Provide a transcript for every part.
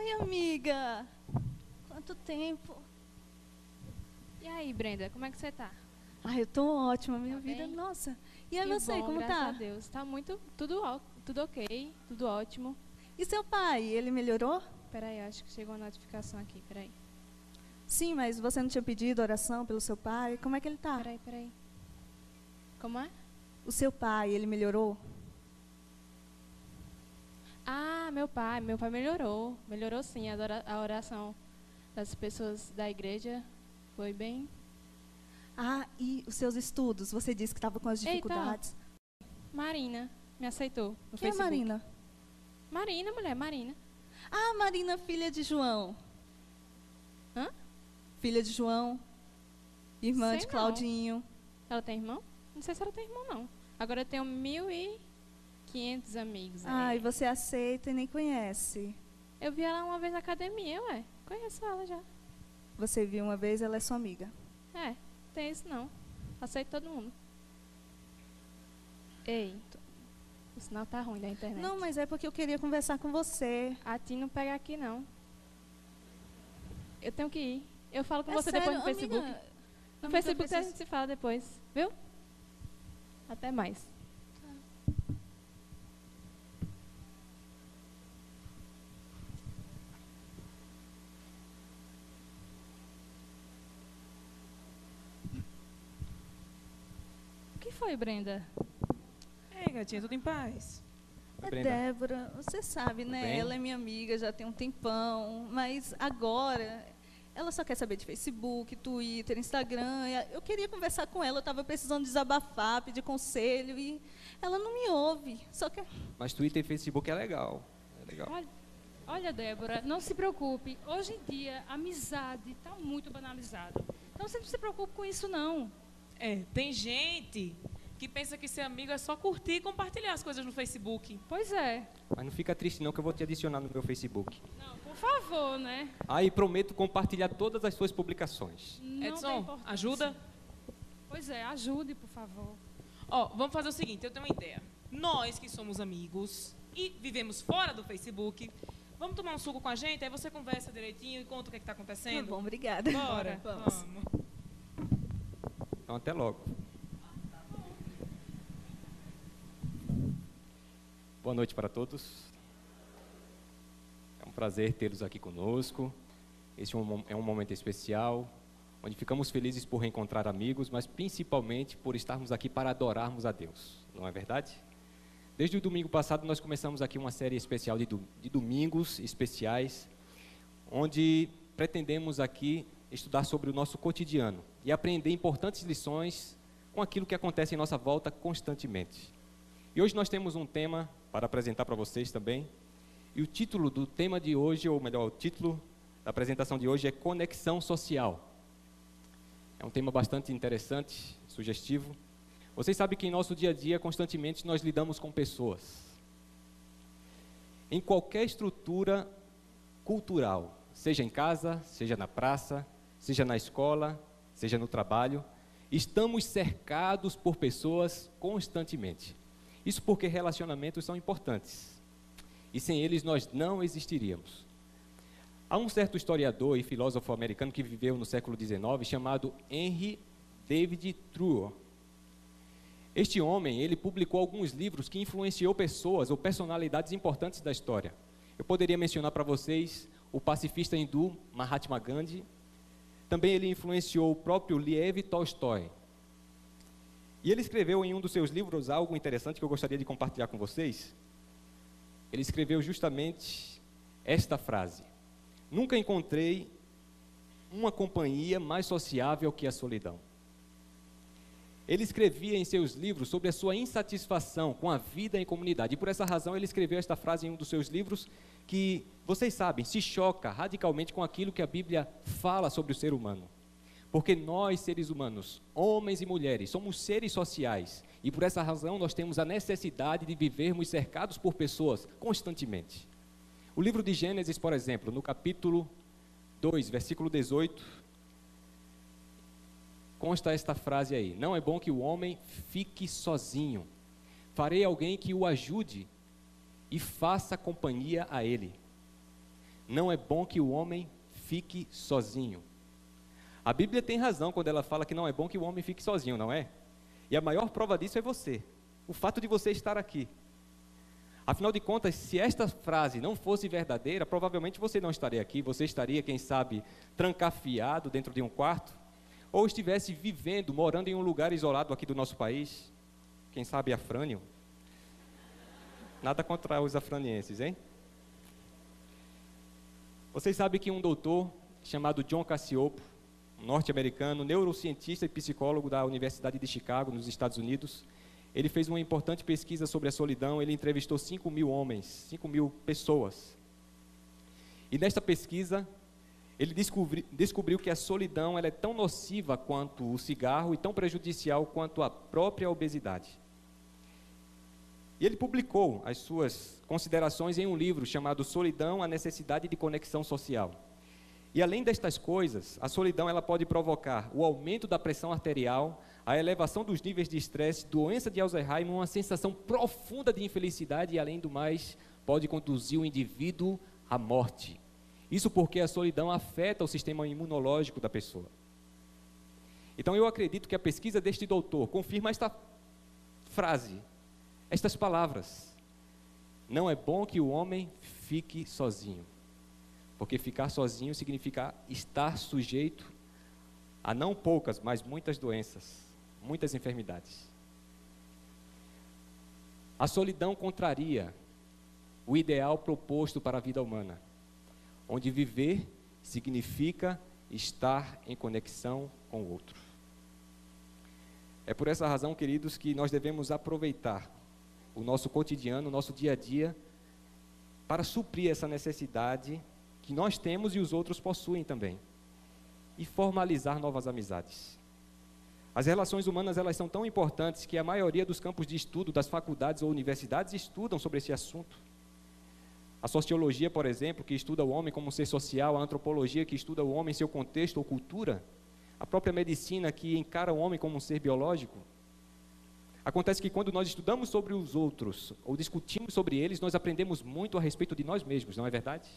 Oi, amiga. Quanto tempo? E aí, Brenda, como é que você tá? Ai, eu tô ótima, minha Tá vida, bem? nossa. E aí Que você, bom, como graças tá? a Deus. Tá tudo ok, tudo ótimo. E seu pai, ele melhorou? Peraí, acho que chegou a notificação aqui, peraí. Sim, mas você não tinha pedido oração pelo seu pai? Como é que ele tá? Peraí. Como é? O seu pai, ele melhorou? Ah, meu pai melhorou. Melhorou sim, a oração das pessoas da igreja foi bem... Ah, e os seus estudos? Você disse que estava com as Eita. dificuldades. Marina me aceitou no Quem é Facebook. Marina? Marina, mulher, Marina. Ah, Marina, filha de João. Hã? Filha de João. Irmã Sei de não. Claudinho. Ela tem irmão? Não sei se ela tem irmão, não. Agora eu tenho 1.500 amigos. Ah, e você aceita e nem conhece. Eu vi ela uma vez na academia, ué. Conheço ela já. Você viu uma vez, ela é sua amiga. É, tem isso não. Aceito todo mundo. Ei, o sinal tá ruim da internet. Não, mas é porque eu queria conversar com você. A Ti não pega aqui, não. Eu tenho que ir. Eu falo com É você sério, depois no Facebook. amiga, No amiga, Facebook eu a gente se fala depois, viu? Até mais. O que foi, Brenda? Ei, gatinha, tudo em paz? É Brenda. Débora, você sabe, né? bem? Ela é minha amiga já tem um tempão, mas agora ela só quer saber de Facebook, Twitter, Instagram. Eu queria conversar com ela, eu estava precisando desabafar, pedir conselho e ela não me ouve. Só quer. Mas Twitter e Facebook é legal. É legal. Olha, Débora, não se preocupe. Hoje em dia, a amizade está muito banalizada. Então, você não se preocupe com isso, não. É, tem gente que pensa que ser amigo é só curtir e compartilhar as coisas no Facebook. Pois é. Mas não fica triste não que eu vou te adicionar no meu Facebook. Não, por favor, né? Aí prometo compartilhar todas as suas publicações. Não tem Edson, importância. ajuda? Pois é, ajude, por favor. Ó, vamos fazer o seguinte, eu tenho uma ideia. Nós que somos amigos e vivemos fora do Facebook, vamos tomar um suco com a gente, aí você conversa direitinho e conta o que está Tá acontecendo. bom, obrigada. Bora, Vamos. vamos. Então até logo. Boa noite para todos. É um prazer tê-los aqui conosco. Este é um momento especial, onde ficamos felizes por reencontrar amigos, mas principalmente por estarmos aqui para adorarmos a Deus. Não é verdade? Desde o domingo passado, nós começamos aqui uma série especial de domingos especiais, onde pretendemos aqui estudar sobre o nosso cotidiano e aprender importantes lições com aquilo que acontece em nossa volta constantemente. E hoje nós temos um tema para apresentar para vocês também. E o título do tema de hoje, ou melhor, o título da apresentação de hoje é Conexão Social. É um tema bastante interessante, sugestivo. Vocês sabem que em nosso dia a dia, constantemente, nós lidamos com pessoas. Em qualquer estrutura cultural, seja em casa, seja na praça, seja na escola, seja no trabalho, estamos cercados por pessoas constantemente. Isso porque relacionamentos são importantes. E sem eles nós não existiríamos. Há um certo historiador e filósofo americano que viveu no século XIX, chamado Henry David Thoreau. Este homem, ele publicou alguns livros que influenciou pessoas ou personalidades importantes da história. Eu poderia mencionar para vocês o pacifista hindu Mahatma Gandhi. Também ele influenciou o próprio Lev Tolstói. E ele escreveu em um dos seus livros algo interessante que eu gostaria de compartilhar com vocês. Ele escreveu justamente esta frase: nunca encontrei uma companhia mais sociável que a solidão. Ele escrevia em seus livros sobre a sua insatisfação com a vida em comunidade. E por essa razão ele escreveu esta frase em um dos seus livros que, vocês sabem, se choca radicalmente com aquilo que a Bíblia fala sobre o ser humano. Porque nós, seres humanos, homens e mulheres, somos seres sociais. E por essa razão nós temos a necessidade de vivermos cercados por pessoas constantemente. O livro de Gênesis, por exemplo, no capítulo 2, versículo 18, consta esta frase aí: não é bom que o homem fique sozinho. Farei alguém que o ajude e faça companhia a ele. Não é bom que o homem fique sozinho. A Bíblia tem razão quando ela fala que não é bom que o homem fique sozinho, não é? E a maior prova disso é você. O fato de você estar aqui. Afinal de contas, se esta frase não fosse verdadeira, provavelmente você não estaria aqui. Você estaria, quem sabe, trancafiado dentro de um quarto, ou estivesse vivendo, morando em um lugar isolado aqui do nosso país. Quem sabe Afrânio. Nada contra os afranienses, hein? Vocês sabem que um doutor chamado John Cacioppo, um norte-americano, neurocientista e psicólogo da Universidade de Chicago, nos Estados Unidos, ele fez uma importante pesquisa sobre a solidão. Ele entrevistou 5.000 homens, 5.000 pessoas. E nesta pesquisa, ele descobriu que a solidão ela é tão nociva quanto o cigarro e tão prejudicial quanto a própria obesidade. E ele publicou as suas considerações em um livro chamado Solidão, a Necessidade de Conexão Social. E além destas coisas, a solidão ela pode provocar o aumento da pressão arterial, a elevação dos níveis de estresse, doença de Alzheimer, uma sensação profunda de infelicidade e, além do mais, pode conduzir o indivíduo à morte. Isso porque a solidão afeta o sistema imunológico da pessoa. Então eu acredito que a pesquisa deste doutor confirma esta frase, estas palavras. Não é bom que o homem fique sozinho. Porque ficar sozinho significa estar sujeito a não poucas, mas muitas doenças, muitas enfermidades. A solidão contraria o ideal proposto para a vida humana, onde viver significa estar em conexão com o outro. É por essa razão, queridos, que nós devemos aproveitar o nosso cotidiano, o nosso dia a dia, para suprir essa necessidade que nós temos e os outros possuem também, e formalizar novas amizades. As relações humanas elas são tão importantes que a maioria dos campos de estudo das faculdades ou universidades estudam sobre esse assunto. A sociologia, por exemplo, que estuda o homem como um ser social, a antropologia, que estuda o homem em seu contexto ou cultura, a própria medicina, que encara o homem como um ser biológico. Acontece que quando nós estudamos sobre os outros, ou discutimos sobre eles, nós aprendemos muito a respeito de nós mesmos, não é verdade?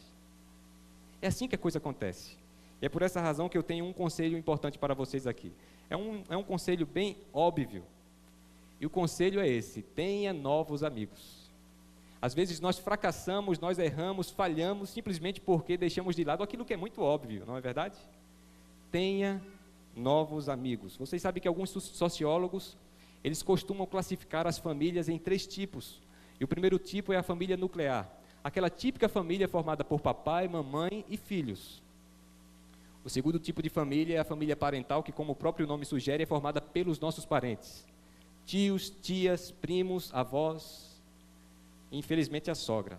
É assim que a coisa acontece. E é por essa razão que eu tenho um conselho importante para vocês aqui. É um conselho bem óbvio. E o conselho é esse: tenha novos amigos. Às vezes nós fracassamos, nós erramos, falhamos, simplesmente porque deixamos de lado aquilo que é muito óbvio, não é verdade? Tenha novos amigos. Vocês sabem que alguns sociólogos, eles costumam classificar as famílias em 3 tipos. E o primeiro tipo é a família nuclear. Aquela típica família formada por papai, mamãe e filhos. O segundo tipo de família é a família parental, que, como o próprio nome sugere, é formada pelos nossos parentes. Tios, tias, primos, avós, e, infelizmente, a sogra.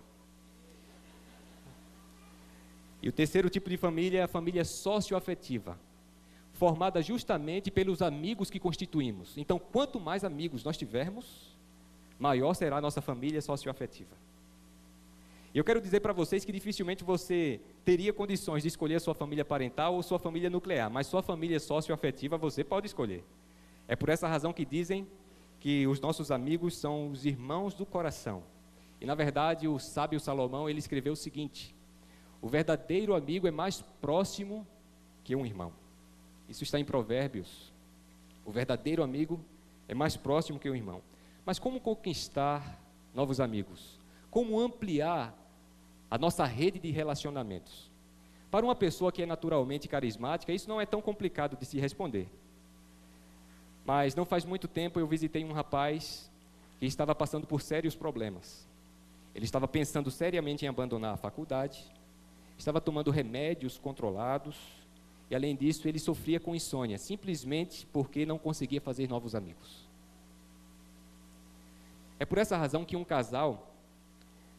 E o terceiro tipo de família é a família socioafetiva, formada justamente pelos amigos que constituímos. Então, quanto mais amigos nós tivermos, maior será a nossa família socioafetiva. E eu quero dizer para vocês que dificilmente você teria condições de escolher a sua família parental ou sua família nuclear, mas sua família socioafetiva você pode escolher. É por essa razão que dizem que os nossos amigos são os irmãos do coração. E na verdade o sábio Salomão, ele escreveu o seguinte: o verdadeiro amigo é mais próximo que um irmão. Isso está em Provérbios. O verdadeiro amigo é mais próximo que um irmão. Mas como conquistar novos amigos? Como ampliar a nossa rede de relacionamentos? Para uma pessoa que é naturalmente carismática, isso não é tão complicado de se responder. Mas não faz muito tempo eu visitei um rapaz que estava passando por sérios problemas. Ele estava pensando seriamente em abandonar a faculdade, estava tomando remédios controlados, e além disso ele sofria com insônia, simplesmente porque não conseguia fazer novos amigos. É por essa razão que um casal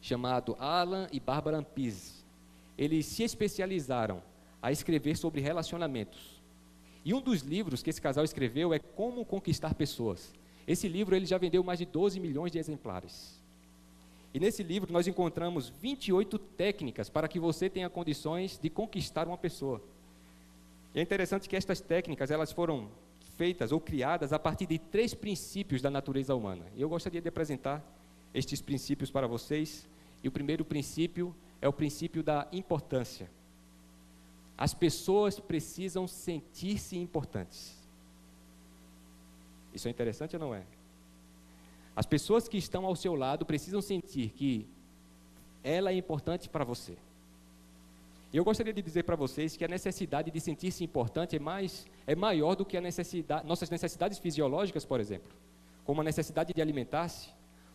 chamado Alan e Barbara Pease, eles se especializaram a escrever sobre relacionamentos. E um dos livros que esse casal escreveu é Como Conquistar Pessoas. Esse livro ele já vendeu mais de 12 milhões de exemplares. E nesse livro nós encontramos 28 técnicas para que você tenha condições de conquistar uma pessoa. E é interessante que estas técnicas elas foram feitas ou criadas a partir de 3 princípios da natureza humana. E eu gostaria de apresentar estes princípios para vocês. E o primeiro princípio é o princípio da importância. As pessoas precisam sentir-se importantes. Isso é interessante ou não é? As pessoas que estão ao seu lado precisam sentir que ela é importante para você. E eu gostaria de dizer para vocês que a necessidade de sentir-se importante é maior do que nossas necessidades fisiológicas, por exemplo, como a necessidade de alimentar-se,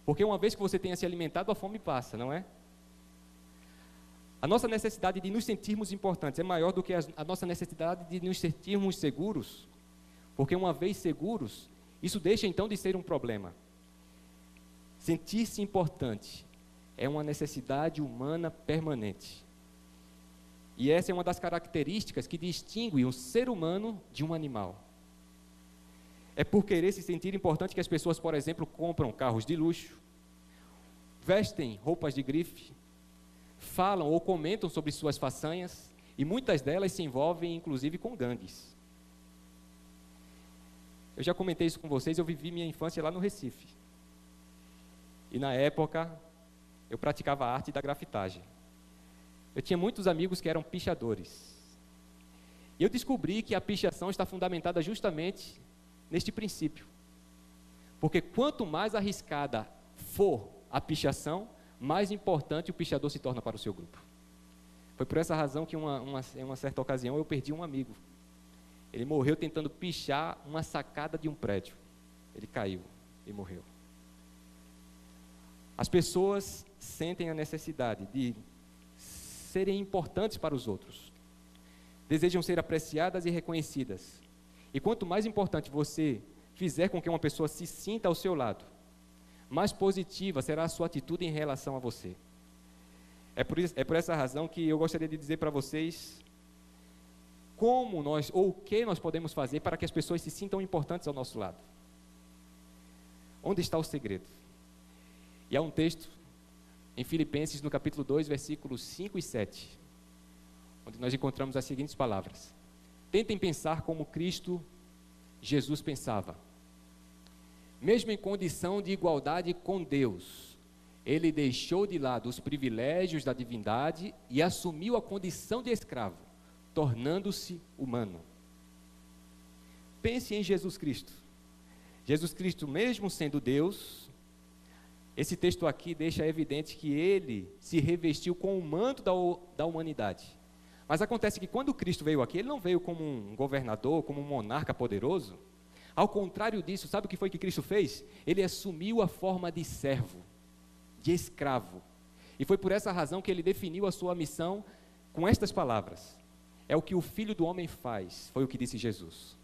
porque uma vez que você tenha se alimentado, a fome passa, não é? A nossa necessidade de nos sentirmos importantes é maior do que a nossa necessidade de nos sentirmos seguros, porque uma vez seguros, isso deixa então de ser um problema. Sentir-se importante é uma necessidade humana permanente. E essa é uma das características que distingue um ser humano de um animal. É por querer se sentir importante que as pessoas, por exemplo, compram carros de luxo, vestem roupas de grife, falam ou comentam sobre suas façanhas, e muitas delas se envolvem, inclusive, com gangues. Eu já comentei isso com vocês, eu vivi minha infância lá no Recife. E na época, eu praticava a arte da grafitagem. Eu tinha muitos amigos que eram pichadores. E eu descobri que a pichação está fundamentada justamente neste princípio. Porque quanto mais arriscada for a pichação, mais importante o pichador se torna para o seu grupo. Foi por essa razão que em uma certa ocasião eu perdi um amigo. Ele morreu tentando pichar uma sacada de um prédio. Ele caiu e morreu. As pessoas sentem a necessidade de serem importantes para os outros. Desejam ser apreciadas e reconhecidas. E quanto mais importante você fizer com que uma pessoa se sinta ao seu lado, mais positiva será a sua atitude em relação a você. É por essa razão que eu gostaria de dizer para vocês o que nós podemos fazer para que as pessoas se sintam importantes ao nosso lado. Onde está o segredo? E há um texto em Filipenses, no capítulo 2, versículos 5 e 7, onde nós encontramos as seguintes palavras: tentem pensar como Cristo Jesus pensava. Mesmo em condição de igualdade com Deus, ele deixou de lado os privilégios da divindade e assumiu a condição de escravo, tornando-se humano. Pense em Jesus Cristo. Jesus Cristo, mesmo sendo Deus, esse texto aqui deixa evidente que ele se revestiu com o manto da humanidade. Mas acontece que quando Cristo veio aqui, ele não veio como um governador, como um monarca poderoso. Ao contrário disso, sabe o que foi que Cristo fez? Ele assumiu a forma de servo, de escravo. E foi por essa razão que ele definiu a sua missão com estas palavras: é o que o Filho do Homem faz, foi o que disse Jesus.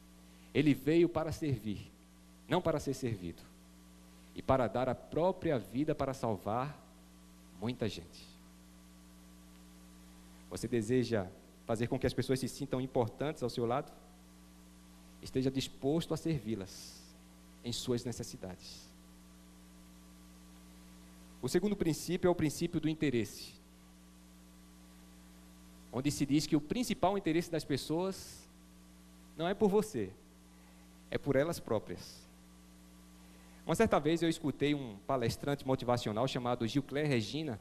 Ele veio para servir, não para ser servido, e para dar a própria vida para salvar muita gente. Você deseja fazer com que as pessoas se sintam importantes ao seu lado? Esteja disposto a servi-las em suas necessidades. O segundo princípio é o princípio do interesse, onde se diz que o principal interesse das pessoas não é por você, é por elas próprias. Uma certa vez eu escutei um palestrante motivacional chamado Gilcler Regina,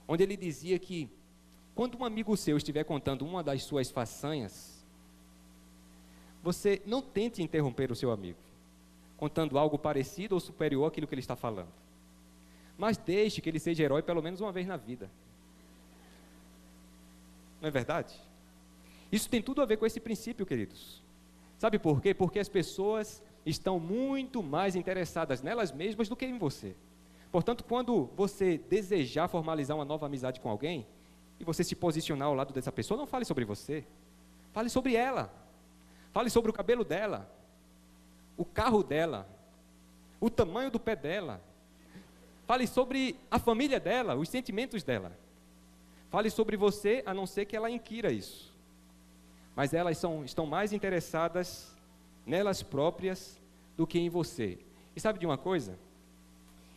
onde ele dizia que quando um amigo seu estiver contando uma das suas façanhas, você não tente interromper o seu amigo, contando algo parecido ou superior àquilo que ele está falando. Mas deixe que ele seja herói pelo menos uma vez na vida. Não é verdade? Isso tem tudo a ver com esse princípio, queridos. Sabe por quê? Porque as pessoas estão muito mais interessadas nelas mesmas do que em você. Portanto, quando você desejar formalizar uma nova amizade com alguém, e você se posicionar ao lado dessa pessoa, não fale sobre você, fale sobre ela, fale sobre o cabelo dela, o carro dela, o tamanho do pé dela, fale sobre a família dela, os sentimentos dela, fale sobre você, a não ser que ela inquira isso, mas elas estão mais interessadas nelas próprias do que em você. E sabe de uma coisa?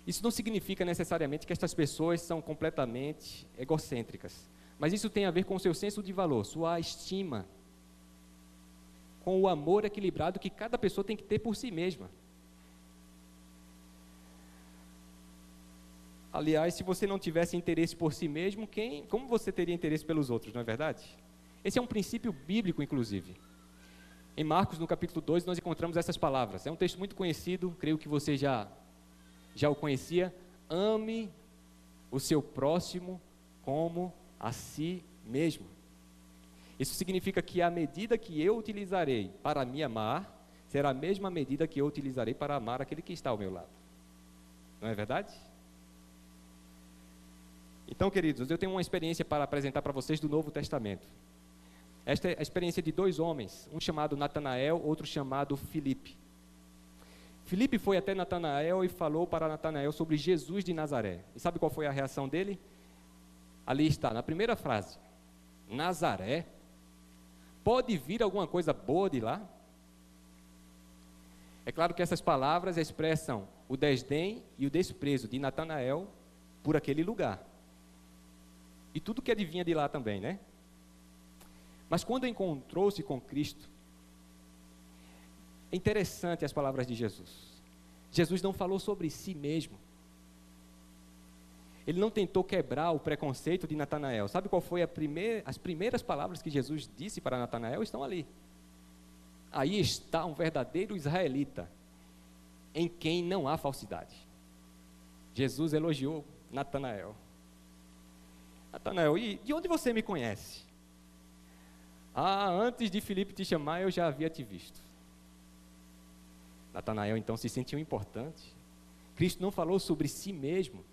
Isso não significa necessariamente que estas pessoas são completamente egocêntricas, mas isso tem a ver com o seu senso de valor, sua estima, com o amor equilibrado que cada pessoa tem que ter por si mesma. Aliás, se você não tivesse interesse por si mesmo, como você teria interesse pelos outros, não é verdade? Esse é um princípio bíblico, inclusive. Em Marcos, no capítulo 2, nós encontramos essas palavras. É um texto muito conhecido, creio que você já o conhecia. Ame o seu próximo como a si mesmo. Isso significa que a medida que eu utilizarei para me amar, será a mesma medida que eu utilizarei para amar aquele que está ao meu lado. Não é verdade? Então, queridos, eu tenho uma experiência para apresentar para vocês do Novo Testamento. Esta é a experiência de dois homens, um chamado Natanael, outro chamado Filipe. Filipe foi até Natanael e falou para Natanael sobre Jesus de Nazaré. E sabe qual foi a reação dele? Ali está, na primeira frase. Nazaré? Pode vir alguma coisa boa de lá? É claro que essas palavras expressam o desdém e o desprezo de Natanael por aquele lugar. E tudo que adivinha de lá também, né? Mas quando encontrou-se com Cristo, é interessante as palavras de Jesus. Jesus não falou sobre si mesmo. Ele não tentou quebrar o preconceito de Natanael. Sabe qual foi as primeiras palavras que Jesus disse para Natanael? Estão ali. Aí está um verdadeiro israelita, em quem não há falsidade. Jesus elogiou Natanael. Natanael, e de onde você me conhece? Antes de Filipe te chamar, eu já havia te visto. Natanael então se sentiu importante. Cristo não falou sobre si mesmo,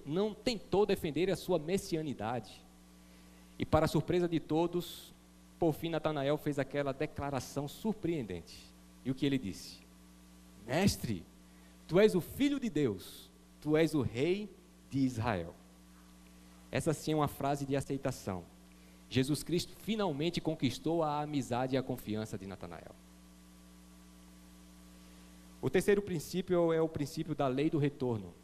não tentou defender a sua messianidade. E para a surpresa de todos, por fim Natanael fez aquela declaração surpreendente. E o que ele disse? Mestre, tu és o Filho de Deus, tu és o Rei de Israel. Essa sim é uma frase de aceitação. Jesus Cristo finalmente conquistou a amizade e a confiança de Natanael. O terceiro princípio é o princípio da lei do retorno.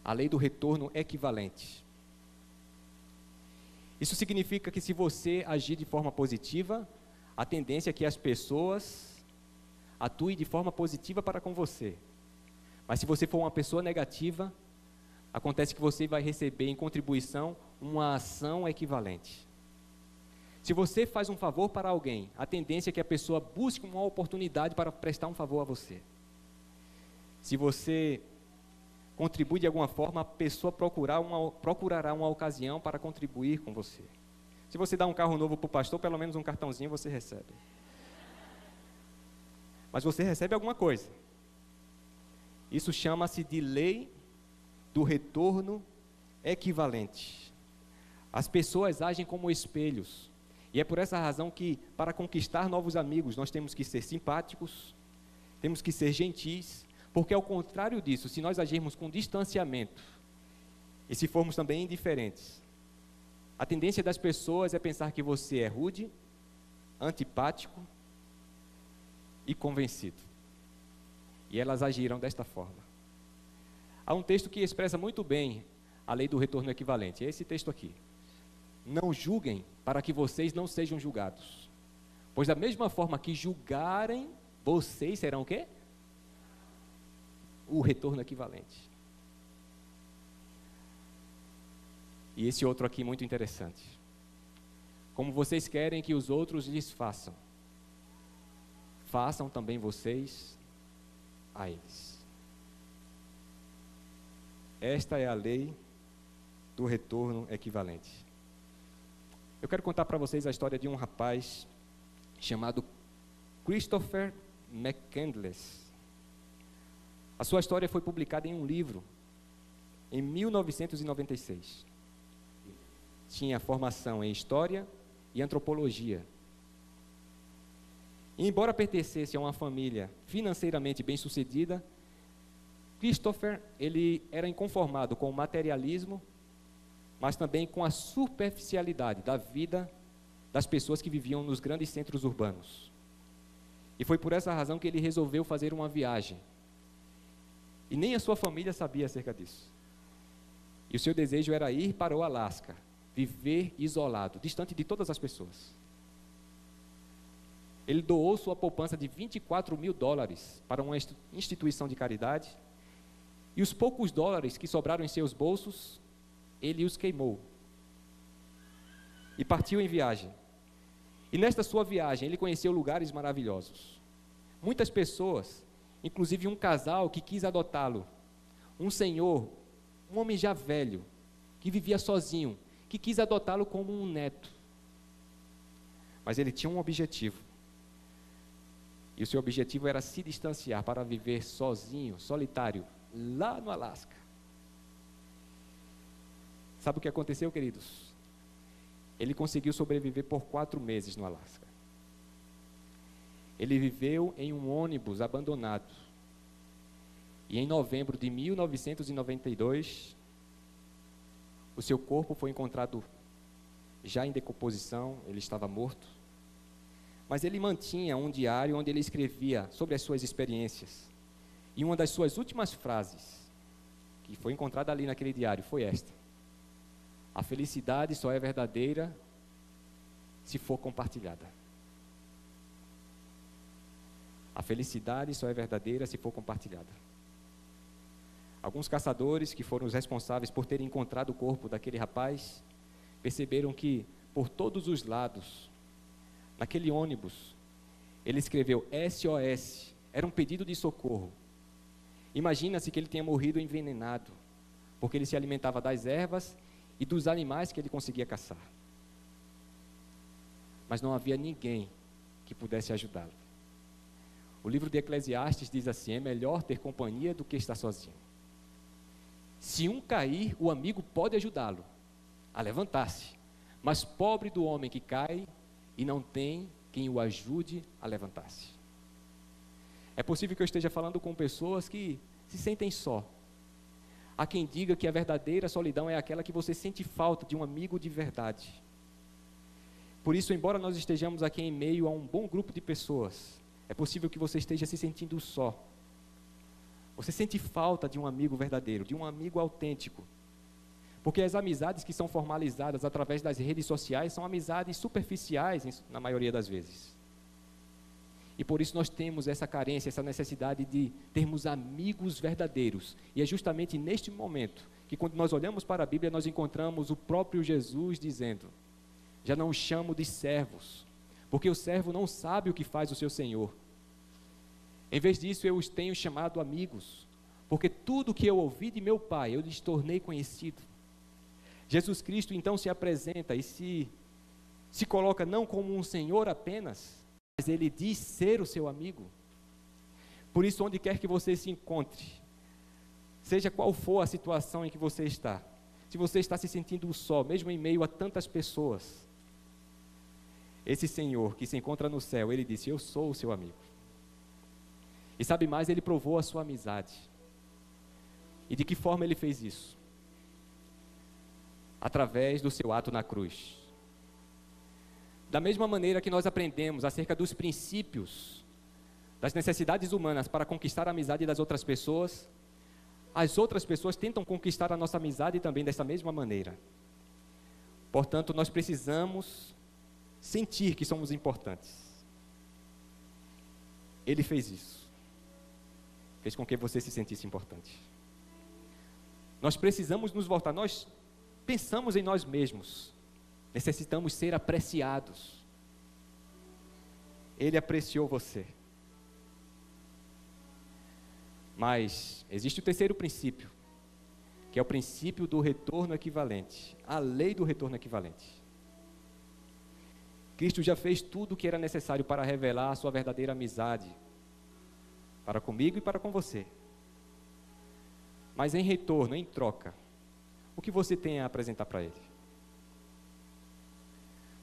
A lei do retorno equivalente. Isso significa que se você agir de forma positiva, a tendência é que as pessoas atuem de forma positiva para com você. Mas se você for uma pessoa negativa, acontece que você vai receber em contribuição uma ação equivalente. Se você faz um favor para alguém, a tendência é que a pessoa busque uma oportunidade para prestar um favor a você. Se você contribui de alguma forma, a pessoa procurará uma ocasião para contribuir com você. Se você dá um carro novo para o pastor, pelo menos um cartãozinho você recebe. Mas você recebe alguma coisa. Isso chama-se de lei do retorno equivalente. As pessoas agem como espelhos. E é por essa razão que, para conquistar novos amigos, nós temos que ser simpáticos, temos que ser gentis, porque ao contrário disso, se nós agirmos com distanciamento, e se formos também indiferentes, a tendência das pessoas é pensar que você é rude, antipático e convencido. E elas agirão desta forma. Há um texto que expressa muito bem a lei do retorno equivalente. É esse texto aqui. Não julguem para que vocês não sejam julgados. Pois da mesma forma que julgarem, vocês serão o quê? O retorno equivalente. E esse outro aqui muito interessante. Como vocês querem que os outros lhes façam, façam também vocês a eles. Esta é a lei do retorno equivalente. Eu quero contar para vocês a história de um rapaz chamado Christopher McCandless. A sua história foi publicada em um livro em 1996. Tinha formação em História e Antropologia. E embora pertencesse a uma família financeiramente bem-sucedida, Christopher, ele era inconformado com o materialismo, mas também com a superficialidade da vida das pessoas que viviam nos grandes centros urbanos. E foi por essa razão que ele resolveu fazer uma viagem. E nem a sua família sabia acerca disso. E o seu desejo era ir para o Alasca, viver isolado, distante de todas as pessoas. Ele doou sua poupança de $24 mil para uma instituição de caridade E os poucos dólares que sobraram em seus bolsos, ele os queimou. E partiu em viagem. E nesta sua viagem, ele conheceu lugares maravilhosos. Muitas pessoas, inclusive um casal que quis adotá-lo. Um senhor, um homem já velho, que vivia sozinho, que quis adotá-lo como um neto. Mas ele tinha um objetivo. E o seu objetivo era se distanciar para viver sozinho, solitário, lá no Alasca. Sabe o que aconteceu, queridos? Ele conseguiu sobreviver por 4 meses no Alasca. Ele viveu em um ônibus abandonado. E em novembro de 1992, o seu corpo foi encontrado já em decomposição, ele estava morto. Mas ele mantinha um diário onde ele escrevia sobre as suas experiências. E uma das suas últimas frases, que foi encontrada ali naquele diário, foi esta: a felicidade só é verdadeira se for compartilhada. A felicidade só é verdadeira se for compartilhada. Alguns caçadores que foram os responsáveis por terem encontrado o corpo daquele rapaz, perceberam que por todos os lados, naquele ônibus, ele escreveu SOS, era um pedido de socorro. Imagina-se que ele tenha morrido envenenado, porque ele se alimentava das ervas e dos animais que ele conseguia caçar. Mas não havia ninguém que pudesse ajudá-lo. O livro de Eclesiastes diz assim: é melhor ter companhia do que estar sozinho. Se um cair, o amigo pode ajudá-lo a levantar-se, mas pobre do homem que cai e não tem quem o ajude a levantar-se. É possível que eu esteja falando com pessoas que se sentem só. Há quem diga que a verdadeira solidão é aquela que você sente falta de um amigo de verdade. Por isso, embora nós estejamos aqui em meio a um bom grupo de pessoas, é possível que você esteja se sentindo só. Você sente falta de um amigo verdadeiro, de um amigo autêntico. Porque as amizades que são formalizadas através das redes sociais são amizades superficiais, na maioria das vezes. E por isso nós temos essa carência, essa necessidade de termos amigos verdadeiros. E é justamente neste momento que, quando nós olhamos para a Bíblia, nós encontramos o próprio Jesus dizendo: já não os chamo de servos, porque o servo não sabe o que faz o seu senhor. Em vez disso, eu os tenho chamado amigos, porque tudo que eu ouvi de meu Pai, eu lhes tornei conhecido. Jesus Cristo então se apresenta e se coloca não como um Senhor apenas, mas Ele diz ser o seu amigo. Por isso, onde quer que você se encontre, seja qual for a situação em que você está, se você está se sentindo só, mesmo em meio a tantas pessoas, esse Senhor que se encontra no céu, Ele disse: eu sou o seu amigo. E sabe mais, Ele provou a sua amizade. E de que forma Ele fez isso? Através do seu ato na cruz. Da mesma maneira que nós aprendemos acerca dos princípios, das necessidades humanas para conquistar a amizade das outras pessoas, as outras pessoas tentam conquistar a nossa amizade também dessa mesma maneira. Portanto, nós precisamos sentir que somos importantes. Ele fez isso. Fez com que você se sentisse importante. Nós precisamos nos voltar. Nós pensamos em nós mesmos. Necessitamos ser apreciados. Ele apreciou você. Mas existe o terceiro princípio, que é o princípio do retorno equivalente, a lei do retorno equivalente. Cristo já fez tudo o que era necessário para revelar a sua verdadeira amizade, para comigo e para com você. Mas em retorno, em troca, o que você tem a apresentar para Ele?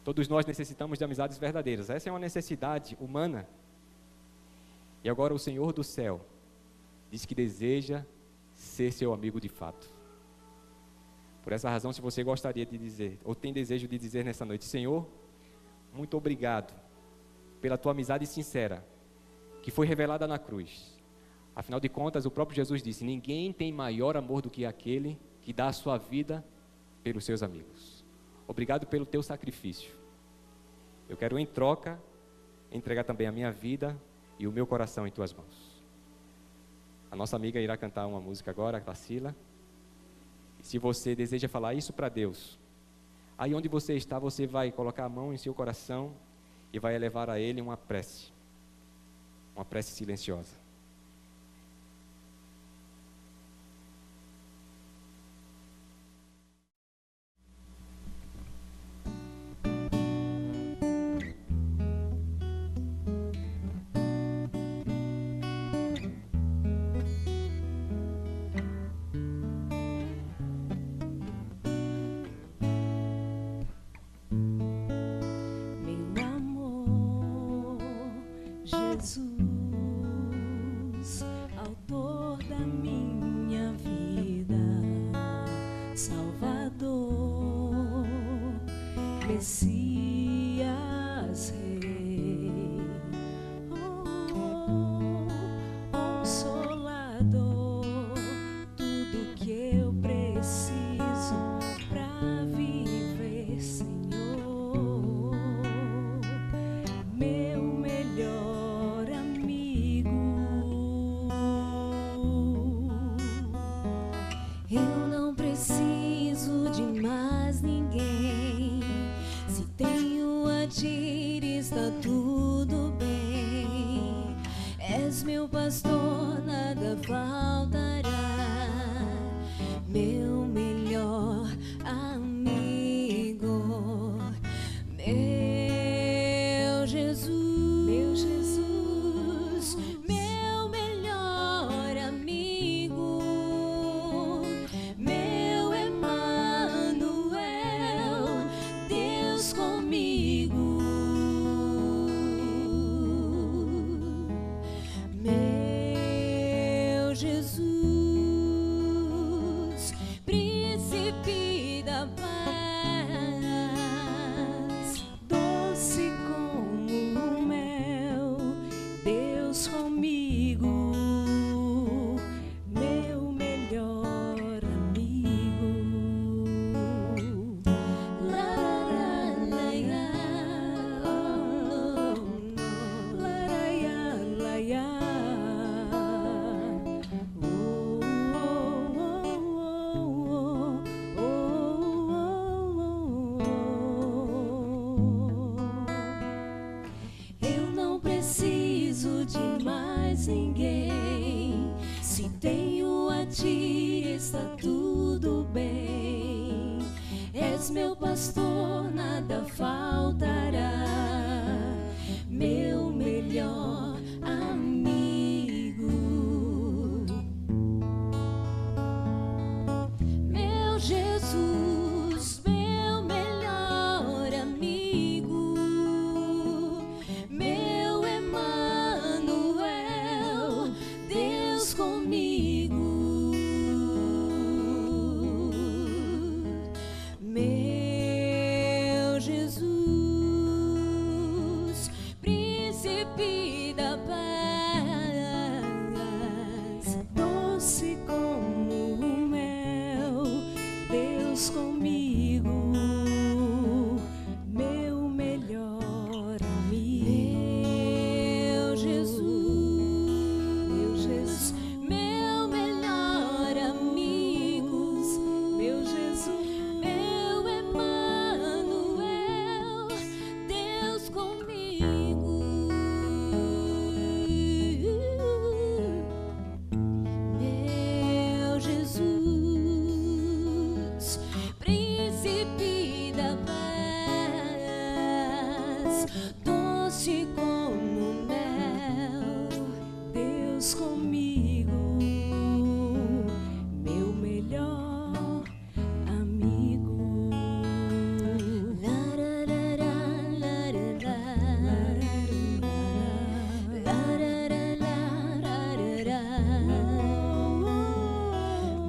Todos nós necessitamos de amizades verdadeiras. Essa é uma necessidade humana. E agora o Senhor do céu diz que deseja ser seu amigo de fato. Por essa razão, se você gostaria de dizer, ou tem desejo de dizer nessa noite: Senhor, muito obrigado pela tua amizade sincera, que foi revelada na cruz. Afinal de contas, o próprio Jesus disse: ninguém tem maior amor do que aquele que dá a sua vida pelos seus amigos. Obrigado pelo teu sacrifício. Eu quero, em troca, entregar também a minha vida e o meu coração em tuas mãos. A nossa amiga irá cantar uma música agora, a Tarsila. E se você deseja falar isso para Deus, aí onde você está, você vai colocar a mão em seu coração e vai elevar a Ele uma prece silenciosa. Jesus, autor da minha vida, Salvador, Messias, Rei, Consolador, tudo que eu preciso pra viver, Senhor, meu melhor amigo. Eu não preciso de mais ninguém. Se tenho a ti, está tudo bem. És meu pastor, nada faltará. Meu melhor amigo, meu Jesus, meu melhor amigo, meu Emanuel, Deus comigo, meu Jesus, príncipe da paz, doce como o mel, Deus comigo, meu melhor amigo. Lararalaia, laraialaia, eu não preciso de mais ninguém. Se tenho a ti, está tudo bem. És meu pastor, nada faltará. Meu melhor amigo, meu Jesus, meu melhor amigo, meu Emanuel, Deus comigo, meu Jesus, príncipe da paz, doce como o mel, Deus comigo, meu melhor amigo, meu Jesus, meu melhor amigo, meu Jesus, meu Emanuel, Deus comigo, meu Jesus, príncipe da paz, doce como mel, Deus comigo, meu melhor amigo. Lararara, lararara, lararara,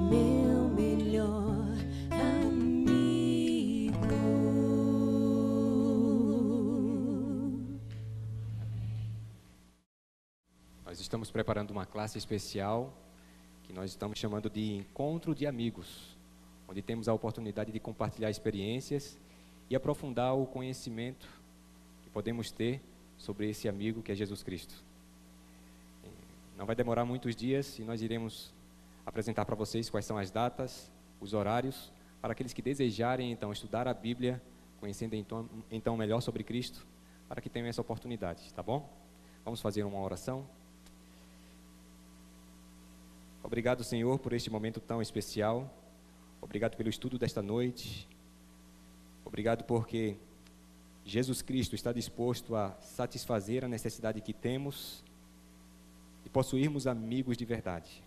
meu melhor amigo. Nós estamos preparando uma classe especial que nós estamos chamando de Encontro de Amigos, onde temos a oportunidade de compartilhar experiências e aprofundar o conhecimento que podemos ter sobre esse amigo que é Jesus Cristo. Não vai demorar muitos dias e nós iremos apresentar para vocês quais são as datas, os horários, para aqueles que desejarem então estudar a Bíblia, conhecendo então melhor sobre Cristo, para que tenham essa oportunidade, tá bom? Vamos fazer uma oração. Obrigado, Senhor, por este momento tão especial. Obrigado pelo estudo desta noite. Obrigado porque Jesus Cristo está disposto a satisfazer a necessidade que temos de possuirmos amigos de verdade.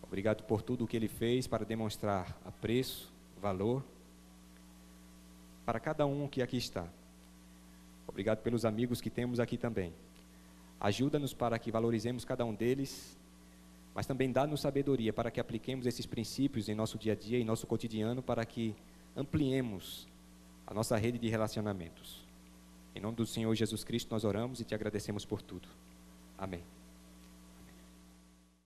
Obrigado por tudo o que Ele fez para demonstrar apreço, valor, para cada um que aqui está. Obrigado pelos amigos que temos aqui também. Ajuda-nos para que valorizemos cada um deles, mas também dá-nos sabedoria para que apliquemos esses princípios em nosso dia a dia, em nosso cotidiano, para que ampliemos a nossa rede de relacionamentos. Em nome do Senhor Jesus Cristo nós oramos e te agradecemos por tudo. Amém.